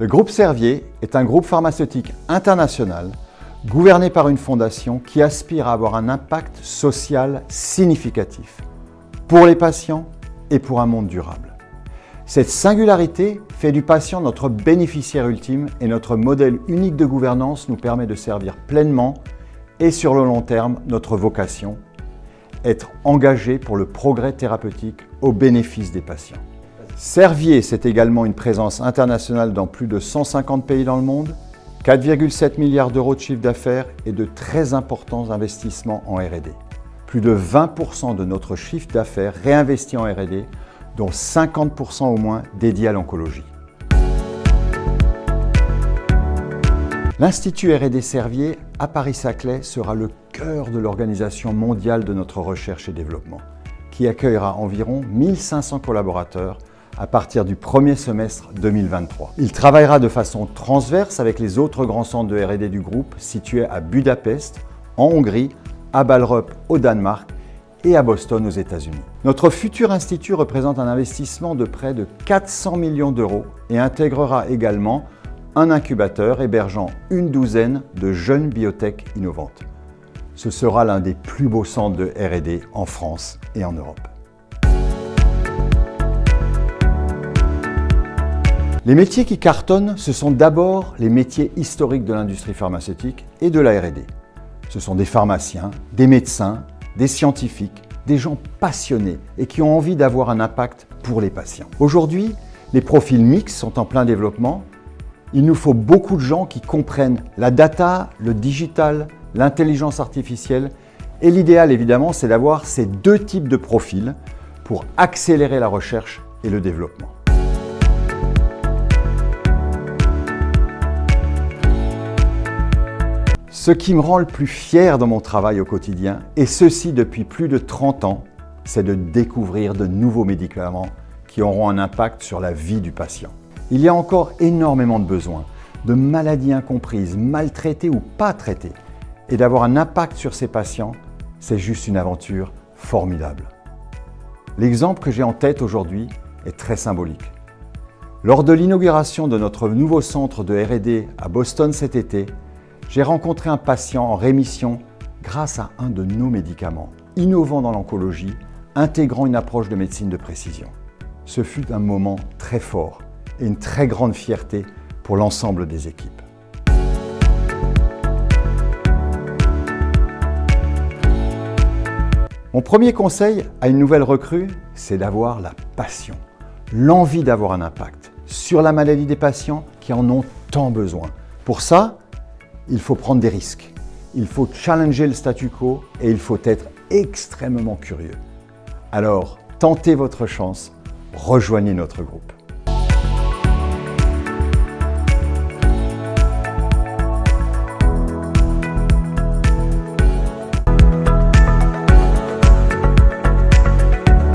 Le groupe Servier est un groupe pharmaceutique international gouverné par une fondation qui aspire à avoir un impact social significatif pour les patients et pour un monde durable. Cette singularité fait du patient notre bénéficiaire ultime et notre modèle unique de gouvernance nous permet de servir pleinement et sur le long terme notre vocation, être engagé pour le progrès thérapeutique au bénéfice des patients. Servier, c'est également une présence internationale dans plus de 150 pays dans le monde, 4,7 milliards d'euros de chiffre d'affaires et de très importants investissements en R&D. Plus de 20% de notre chiffre d'affaires réinvesti en R&D, dont 50% au moins dédiés à l'oncologie. L'Institut R&D Servier à Paris-Saclay sera le cœur de l'organisation mondiale de notre recherche et développement, qui accueillera environ 1500 collaborateurs à partir du premier semestre 2023. Il travaillera de façon transverse avec les autres grands centres de R&D du groupe situés à Budapest, en Hongrie, à Ballerup au Danemark et à Boston aux États-Unis. Notre futur institut représente un investissement de près de 400 millions d'euros et intégrera également un incubateur hébergeant une douzaine de jeunes biotech innovantes. Ce sera l'un des plus beaux centres de R&D en France et en Europe. Les métiers qui cartonnent, ce sont d'abord les métiers historiques de l'industrie pharmaceutique et de la R&D. Ce sont des pharmaciens, des médecins, des scientifiques, des gens passionnés et qui ont envie d'avoir un impact pour les patients. Aujourd'hui, les profils mixtes sont en plein développement. Il nous faut beaucoup de gens qui comprennent la data, le digital, l'intelligence artificielle et l'idéal évidemment, c'est d'avoir ces deux types de profils pour accélérer la recherche et le développement. Ce qui me rend le plus fier dans mon travail au quotidien, et ceci depuis plus de 30 ans, c'est de découvrir de nouveaux médicaments qui auront un impact sur la vie du patient. Il y a encore énormément de besoins, de maladies incomprises, maltraitées ou pas traitées. Et d'avoir un impact sur ces patients, c'est juste une aventure formidable. L'exemple que j'ai en tête aujourd'hui est très symbolique. Lors de l'inauguration de notre nouveau centre de R&D à Boston cet été, j'ai rencontré un patient en rémission grâce à un de nos médicaments, innovant dans l'oncologie, intégrant une approche de médecine de précision. Ce fut un moment très fort et une très grande fierté pour l'ensemble des équipes. Mon premier conseil à une nouvelle recrue, c'est d'avoir la passion, l'envie d'avoir un impact sur la maladie des patients qui en ont tant besoin. Pour ça, il faut prendre des risques, il faut challenger le statu quo et il faut être extrêmement curieux. Alors, tentez votre chance, rejoignez notre groupe.